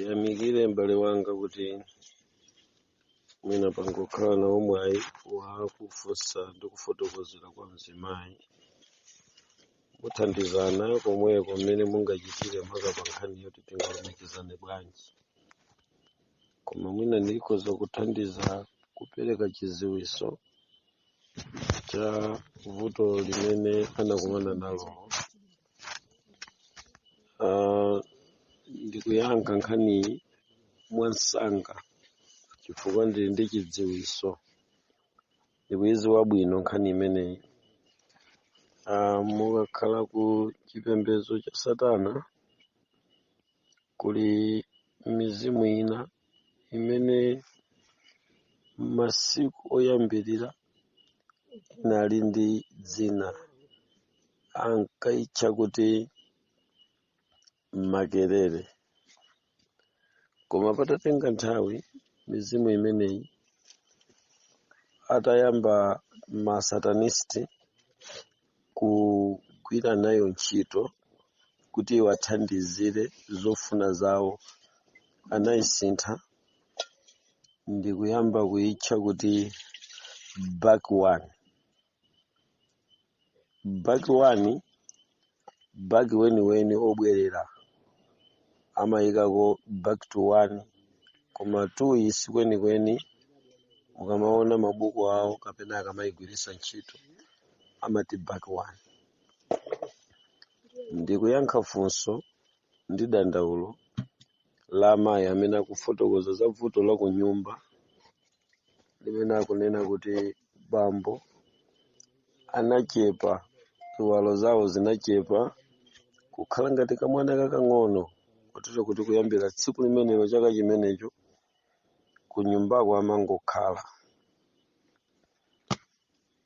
Ndiyamikire m'bale wanga kuti mwina pangokhala nawo mwayi wa kufunsa ndi kufotokozera kwa azimayi. Muthandizana komweko mmene mungachitire mpaka pa nkhani yoti tingalumikizane bwanji. Koma mwina ndikhoza kuthandiza kupereka chidziwitso cha vuto limene anakumana nalo. Ndikuyankha nkhani mwansanga chifukwa ndili ndi chidziwitso. Ndikuyidziwa bwino nkhani imeneyi. Mukakhala ku chipembedzo cha Satana kuli mizimu ina imene masiku oyambirira inali ndi dzina ankayitcha kuti makelele. Koma patatenga nthawi mizimu imeneyi atayamba masatanisti kugwira nayo ntchito kuti iwathandizire zofuna zawo, anayisintha ndi kuyamba kuyitcha kuti back one. Back weniweni obwerera amayikako back to one, koma 2 isi kwenikweni mukamaona mabuku awo kapena akamayigwiritsa ntchito amati back one. Ndikuyankha funso ndi dandaulo la amayi amene akufotokoza za vuto la ku nyumba limene akunena kuti bambo anachepa, ziwalo zawo zinachepa, kukhala ngati kamwana kakang'ono kotero kuti kuyambira tsiku limenelo chaka chimenecho ku nyumbako amangokhala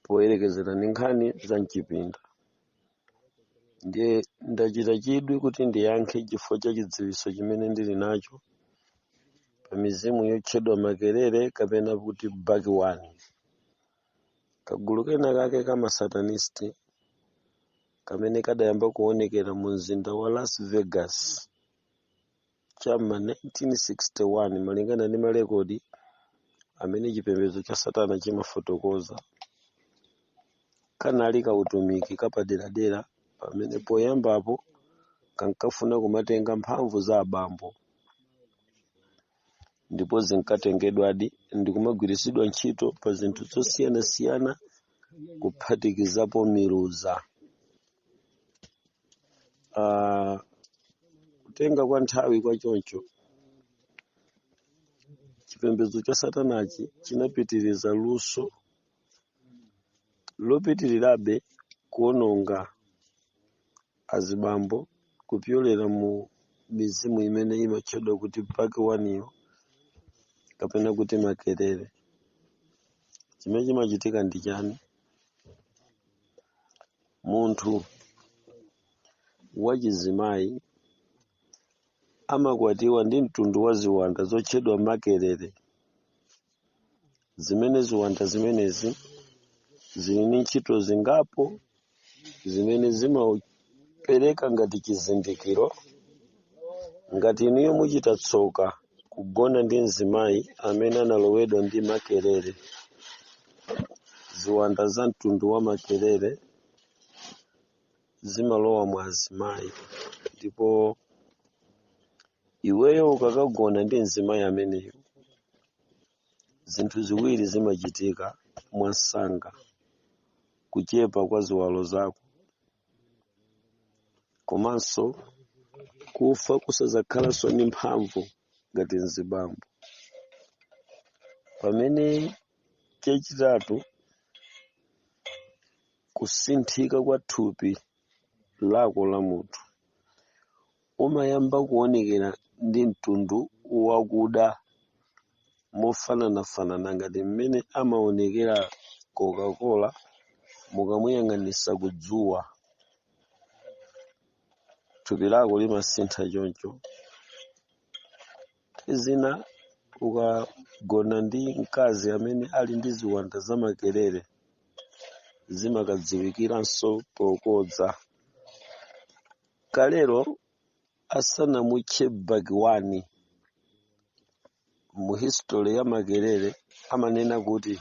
poyerekezera ndi nkhani za mchipinda. Ndiye ndachita chidwi kuti ndiyankhe chifukwa cha chidziwitso chimene ndili nacho pa mizimu yotchedwa makelele kapena kuti back one. Kagulu kena kake kamasatanisti kamene kadayamba kuonekera mu mzinda wa Las Vegas chama 1961 malingana ndi malekodi amene chipembedzo cha Satana chimafotokoza. Kanali ka utumiki kapaderadera pamene poyambapo kankafuna kumatenga mphamvu za abambo ndipo zinkatengedwadi ndi kumagwiritsidwa ntchito pa zinthu zosiyanasiyana kuphatikizapo miluza. Kutenga kwa nthawi kwa choncho chipembedzo cha Satanachi chinapitiriza luso lopitirirabe kuononga azibambo kupyolera mu mizimu imene imatchedwa kuti back one iyo kapena kuti makelele. Chimene chimachitika ndi chani? Munthu wachizimayi amakwatiwa ndi mtundu wa ziwanda zotchedwa makelele. Zimene ziwanda zimenezi zili ndi ntchito zingapo zimene zimapereka ngati chizindikiro ngati inuyo muchita tsoka kugona ndi mzimayi amene analowedwa ndi makelele. Ziwanda za mtundu wa makelele zimalowa mwa azimayi, ndipo iweyo ukakagona ndi mzimayi ameneyo zinthu ziwiri zimachitika mwansanga: kuchepa kwa ziwalo zako komanso kufa kusazakhalanso ndi mphamvu ngati mzibambo. Pamene chachitatu, kusinthika kwa thupi lako la munthu umayamba kuonekera ndi mtundu wakuda mofananafanana ngati mmene amaonekera Coca-Cola mukamuyang'anisa kudzuwa. Thupi lako limasintha choncho. Zina ukagona ndi mkazi amene ali ndi ziwanda za makelele zimakadziwikiranso pokodza. Kalero asanamutche bagiwani mu history ya makelele amanena kuti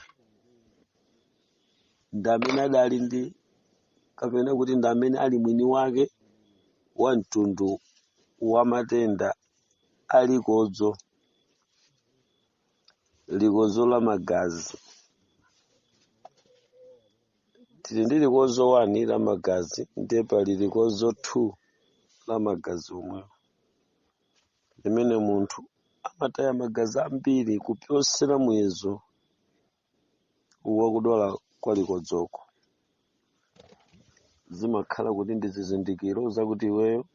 ndamene adali ndi kapena kuti ndamene ali mwini wake wa mtundu wa matenda alikodzo likodzo la magazi. Tili ndi likodzo 1 la magazi ndiye pali likodzo 2 la magazi omwewo limene munthu amataya magazi ambiri kupyosera muyezo wakudwala kwa likodzoko. Zimakhala kuti ndi zizindikiro zakuti iweyo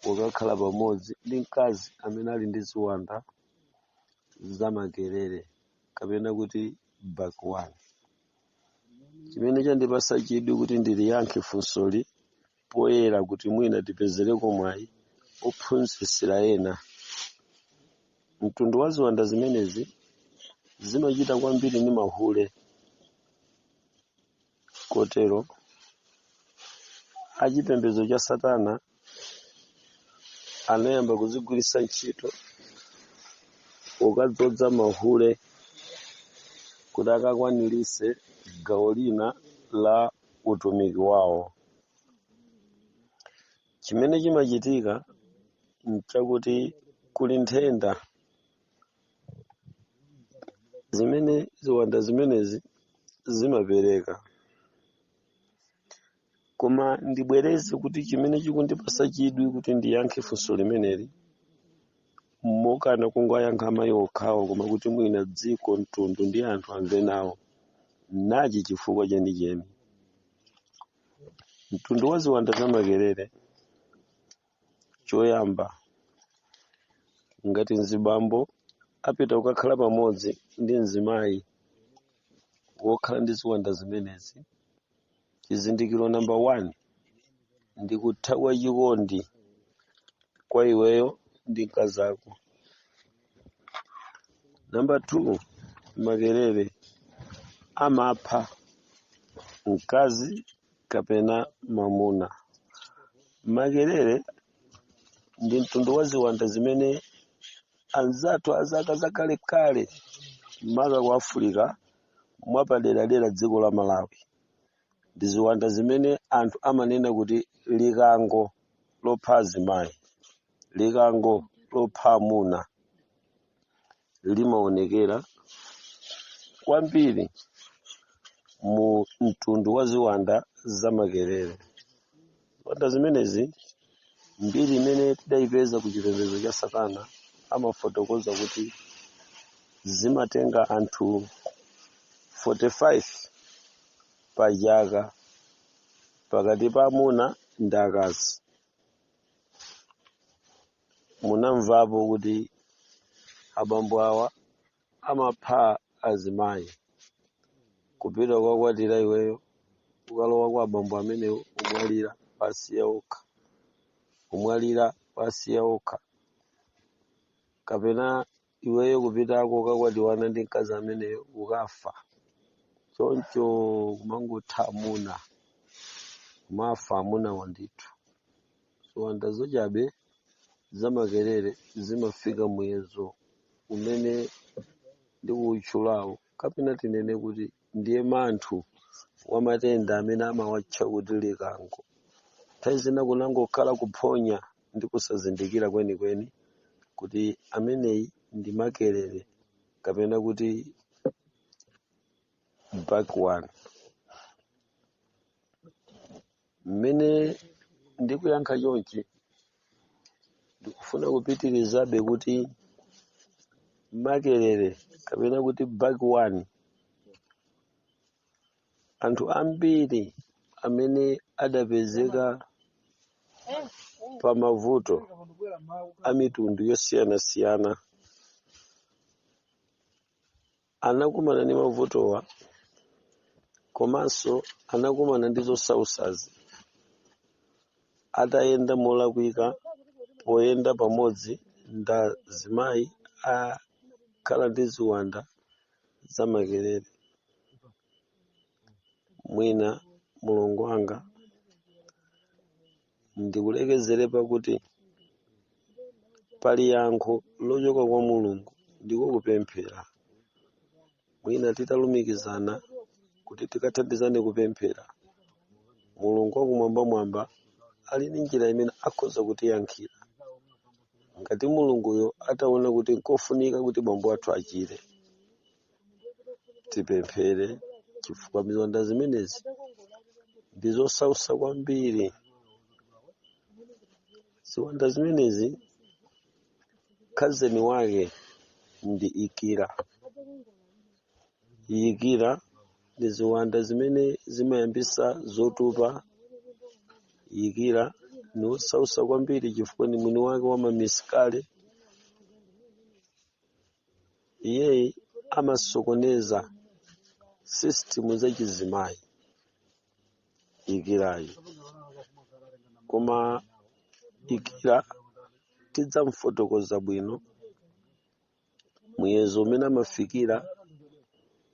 ukakhala pamodzi ndi mkazi amene ali ndi ziwanda za makelele kapena kuti back 1. Chimene chandipasa chidwi kuti ndiliyankhe funsoli poyera kuti mwina tipezereko mwayi ophunzitsira ena. Mtundu wa ziwanda zimenezi zimachita kwambiri ndi mahule, kotero achipembedzo cha Satana anayamba kuzigwiritsa ntchito ukadzodza mahule kuti akakwaniritse gawo lina la utumiki wawo. Chimene chimachitika nchakuti kuli nthenda zimene ziwanda zimenezi zimapereka. Koma ndibwereze kuti chimene chikundipasa chidwi kuti ndiyankhe funso limeneli mokana kungoyankha amayi okhawo, koma kuti mwina dziko, mtundu ndi anthu amve nawo. Nachi chifukwa chenicheni. Mtundu wa ziwanda za makelele choyamba, ngati azibambo apita kukakhala pamodzi ndi azimayi wokhala ndi ziwanda zimenezi, chizindikiro namba 1 ndi kuthawa chikondi kwa iweyo ndi mkazi ako. Namba 2, makelele amapha mkazi kapena mwamuna. Makelele ndi mtundu wa ziwanda zimene anzathu azaka zakalekale maka ku Africa mwapaderadera dziko la Malawi ndi ziwanda zimene anthu amanena kuti likango lopha azimayi, likango lopha amuna limaonekera kwambiri mu mtundu wa ziwanda za makelele. Ziwanda zimenezi mbiri imene tidayipeza ku chipembedzo cha Satana amafotokoza kuti zimatenga anthu 45 pa chaka pakati pa amuna ndi akazi. Munamvapo kuti abambo awa amapha azimayi kupita kukakwatira iweyo ukalowa kwa abambo amenewo umwalira wasiya okha, kapena iweyo kupitako ukakwatiwana ndi mkazi ameneyo ukafa. Choncho kumangotha amuna, kumafa amuna wandithu. Ziwanda zochabe za makelele zimafika muyezo umene ndikuutchulawo, kapena tinene kuti ndiye manthu wa matenda amene amawatcha kuti likango. Nthawi zina kunangokhala kuphonya ndi kusazindikira kwenikweni kuti ameneyi ndi makelele kapena kuti back 1. Mmene ndikuyankha chonchi ndikufuna kupitirizabe kuti makelele kapena kuti back 1, anthu ambiri amene adapezeka pa mavuto a mitundu yosiyanasiyana anakumana ndi mavutowa, komanso anakumana ndi zosausazi atayenda molakwika poyenda pamodzi ndi azimayi akhala ndi ziwanda za makelele. Mwina mulungu wanga ndikulekezere pakuti pali yankho lochoka kwa Mulungu ndiko kupemphera. Mwina titalumikizana kuti tikathandizane kupemphera, Mulungu wakumwambamwamba ali ndi njira imene akhoza kutiyankhira. Ngati Mulunguyo ataona kuti nkofunika kuti bambo athu achire, tipemphere, chifukwa ziwanda zimenezi ndi zosautsa kwambiri. Ziwanda zimenezi khazeni wake ndi ikira. Ikira ndi ziwanda zimene zimayambisa zotupa. Ikira ni wosautsa kwambiri chifukwa ni mwini wake wamamisikale. Iye amasokoneza system za chizimayi ikirayo. Koma ikira tidzamfotokoza bwino muyezo umene amafikira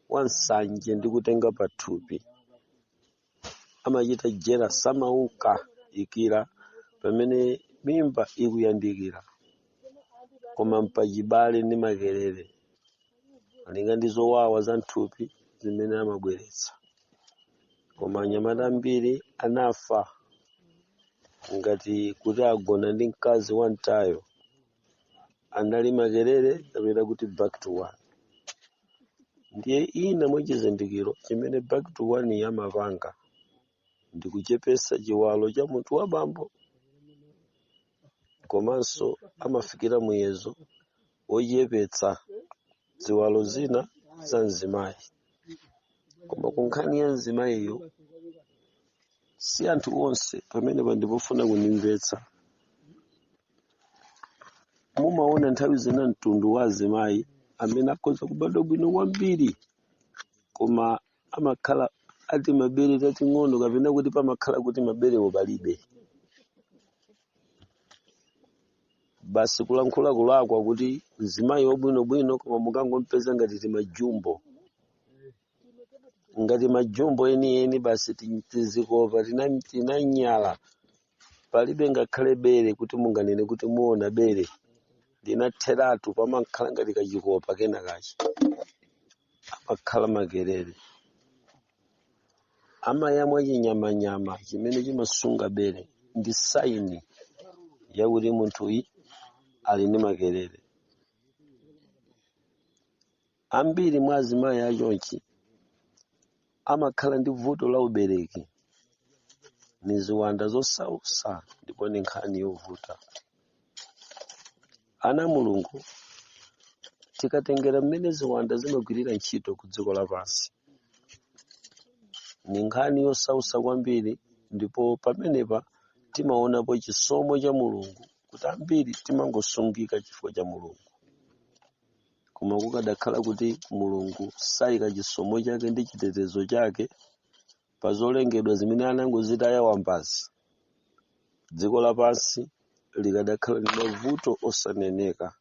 wansanje ndi kutenga pathupi. Amachita jera samauka ikira pamene mimba ikuyandikira, koma mpachibale ndi makelele alinga ndi zowawa za nthupi zimene amabweretsa. Koma anyamata ambiri anafa ngati kuti agona ndi mkazi wantayo, anali makelele kapena kuti back to one. Ndiye ina mwa chizindikiro chimene back to one yamapanga ndi kuchepesa chiwalo cha munthu wa bambo, komanso amafikira muyezo wochepetsa ziwalo zina za mzimayi. Koma kunkhani ya mzimayiyo si anthu onse pamene pandipofuna kunimvetsa. Mumaona nthawi zina mtundu wa azimayi amene akhoza kubadwa bwino kwambiri, koma amakhala ati mabere tating'ono kapena kuti pamakhala kuti maberewo palibe. Basi kulankhula kulakwa kuti mzimayi wabwinobwino, koma mukangompeza ngati timajumbo. Ngati majumbo eni basi tizikopa tinanyala, palibe ngakhale bere kuti munganene kuti muona bere linatheratu, pamakhala ngati kachikopa kena kachi. Amakhala makelele. Amayamwa chinyamanyama chimene chimasunga bere ndi saini yakuti munthuyu ali ndi makelele. Ambiri mwa azimayi achonchi amakhala ndi vuto la ubereki. Ni ziwanda zosautsa ndipo ni nkhani yovuta. Ana Mulungu, tikatengera mmene ziwanda zimagwirira ntchito ku dziko lapansi, ni nkhani yosautsa kwambiri, ndipo pamenepa timaonapo chisomo cha Mulungu kuti ambiri timangosungika chifukwa cha Mulungu. Koma kukadakhala kuti Mulungu sayika chisomo chake ndi chitetezo chake pa zolengedwa zimene anangozitaya wambazi, dziko lapansi likadakhala ndi mavuto osaneneka.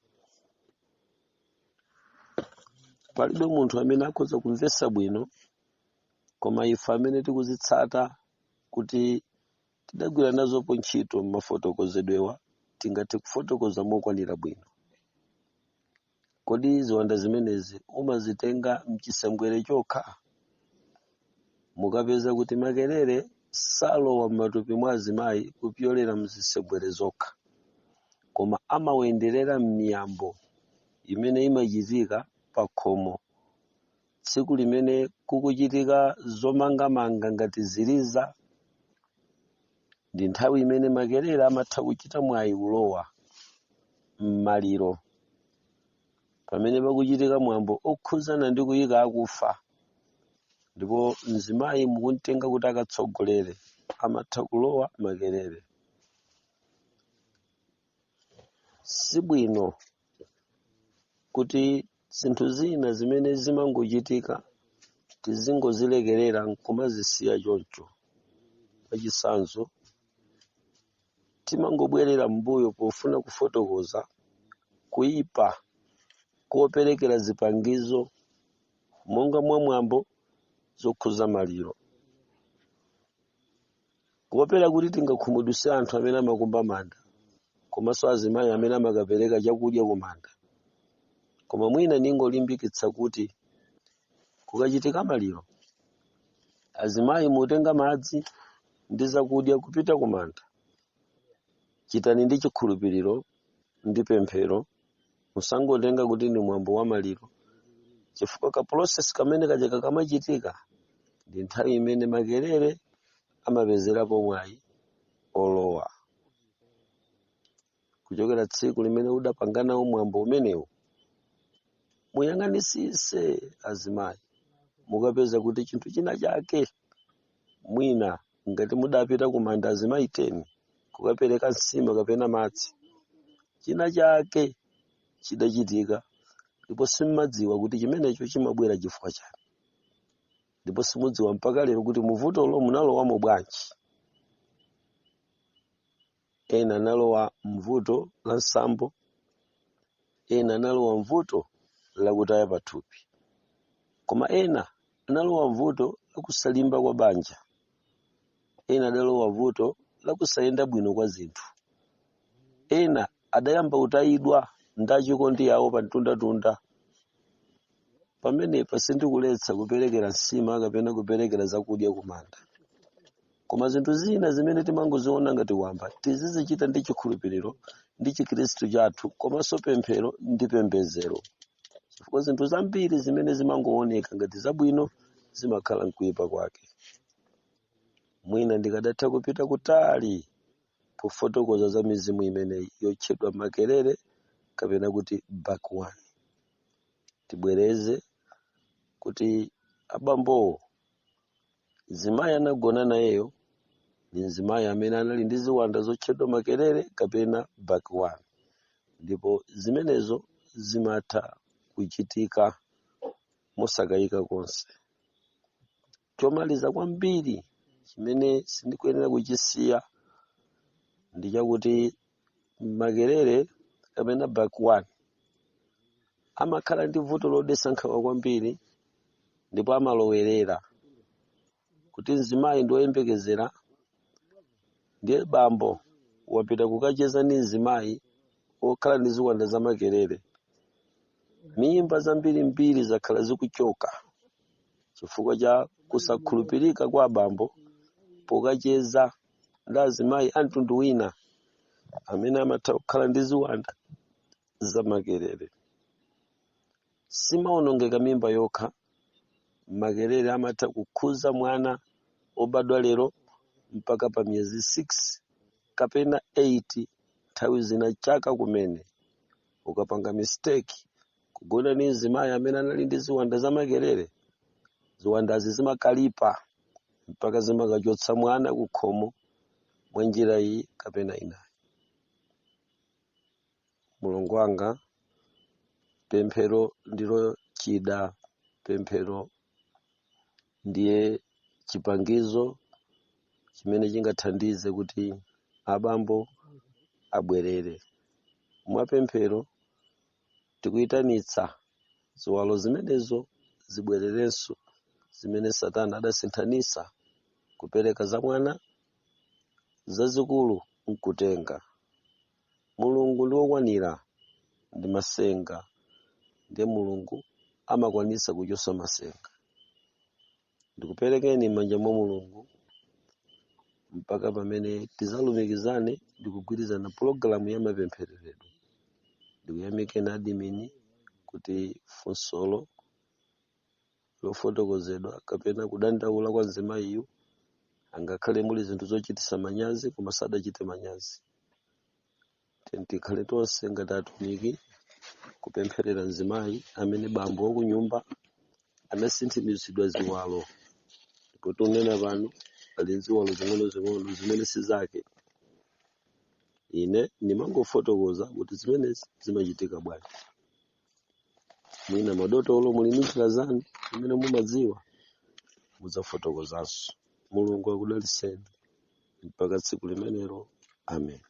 Palibe munthu amene akhoza kumvetsa bwino, koma ife amene tikuzitsata kuti tidagwira nazopo ntchito m'mafotokozedwewa, tingathe kufotokoza mokwanira bwino. Kodi ziwanda zimenezi umazitenga mchisembwere chokha? Mukapeza kuti makelele salowa m'matupi mwa azimayi kupyolera mzisembwere zokha, koma amawenderera m'miyambo imene imachitika pa khomo tsiku limene kukuchitika zomangamanga ngati ziliza. Ndi nthawi imene makelele amatha kuchita mwayi ulowa m'maliro, pamene pakuchitika mwambo okhuzana ndi kuyika akufa, ndipo mzimayi mukumtenga kuti akatsogolere, amatha kulowa makelele. Si bwino kuti zinthu zina zimene zimangochitika tizingozilekerera nkumazisiya choncho. Mwachitsanzo, timangobwerera m'mbuyo pofuna kufotokoza kuyipa koperekera zipangizo monga mwa mwambo zokhuza maliro, kuopera kuti tingakhumudwitse anthu amene amakumba manda, komanso azimayi amene amakapereka chakudya ku manda. koma mwina ningolimbikitsa kuti kukachitika maliro azimayi mutenga madzi ndi zakudya kupita kumanda. Chitani ndi chikhulupiriro ndi pemphero, musangotenga kuti ni mwambo wa maliro, chifukwa ka process kamene kacheka kamachitika ndi nthawi imene makelele amapezerapo mwayi olowa. Kuchokera tsiku limene udapanganawo mwambo umenewu, muyang'anisise azimayi, mukapeza kuti chinthu china chake mwina ngati mudapita kumanda azimayi 10 kukapereka nsima kapena madzi, china chake chidachitika ndipo simumadziwa kuti chimenecho chimabwera chifukwa chani, ndipo simudziwa mpaka lero kuti muvutolo munalowamo bwanji. Ena analowa mvuto la nsambo, ena analowa mvuto la kutaya pathupi, koma ena analowa mvuto la kusalimba kwa banja, ena adalowa vuto la kusayenda bwino kwa zinthu, ena adayamba utayidwa ndachikondi yawo pa mtundatunda. Pamenepa sindikuletsa kuperekera nsima kapena kuperekera zakudya kumanda, koma zinthu zina zimene timangoziona ngati wamba tizizichita ndi chikhulupiriro ndi chikhristu chathu, komanso pemphero ndi pembedzero, chifukwa zinthu zambiri zimene zimangooneka ngati zabwino zimakhala nkuyipa kwake. Mwina ndikadatha kupita kutali kufotokoza za mizimu imeneyi yotchedwa makelele kapena kuti bakwani. Tibwereze kuti abambo zimayi anagona nayeyo ni nzimayi amene anali ndi ziwanda zotchedwa makelele kapena bakwani, ndipo zimenezo zimatha kuchitika mosakayika konse. Chomaliza kwambiri chimene sindikuyenera kuchisiya ndi chakuti makelele kapena bakwani amakhala ndi vuto lodetsa nkhawa kwambiri, ndipo amalowerera kuti nzimayi ndi oyembekezera, ndiye bambo wapita kukacheza ndi nzimayi okhala ndi ziwanda za makelele, mimba zambirimbiri zakhala zikuchoka chifukwa cha kusakhulupirika kwa bambo pokacheza ndi azimayi a mtundu wina amene amatha kukhala ndi ziwanda za makelele. Simaonongeka mimba yokha, makelele amatha kukhuza mwana obadwa lero mpaka pa miyezi 6 kapena 8, nthawi zina chaka kumene ukapanga mistake kugona ndi nzimayi amene anali ndi ziwanda za makelele, ziwandazi zimakalipa mpaka zimakachotsa mwana kukhomo mwa njira iyi kapena inayi. Mulungu wanga, pemphero ndilo chida, pemphero ndiye chipangizo chimene chingathandize kuti abambo abwerere. Mwa pemphero tikuyitanitsa ziwalo zimenezo zibwererenso, zimene Satana adasinthanisa kupereka za mwana zazikulu nkutenga. Mulungu ndi wokwanira ndi masenga, ndiye Mulungu amakwanisa kuchotsa masenga. Ndikuperekeni m'manja mwa Mulungu mpaka pamene tizalumikizane ndi kugwirizana pologalamu ya mapemphereredwe. Ndikuyamikeni adimini kuti funsolo lofotokozedwa kapena kudandaula kwa nzimayiyu angakhale muli zinthu zochititsa manyazi koma sadachite manyazi. Tikhale tonse ngati atumiki kupempherera nzimayi amene bambo wakunyumba anasinthimizidwa ziwalo, ndipo tunena pano ali ziwalo zing'ono zimene si zake. Ine ndimangofotokoza kuti zimenezi zimachitika bwanji. Mwina madotolo muli njira zanu zimene mumadziwa mudzafotokozanso. Mulungu akudalitseni mpaka tsiku limenelo. Amen.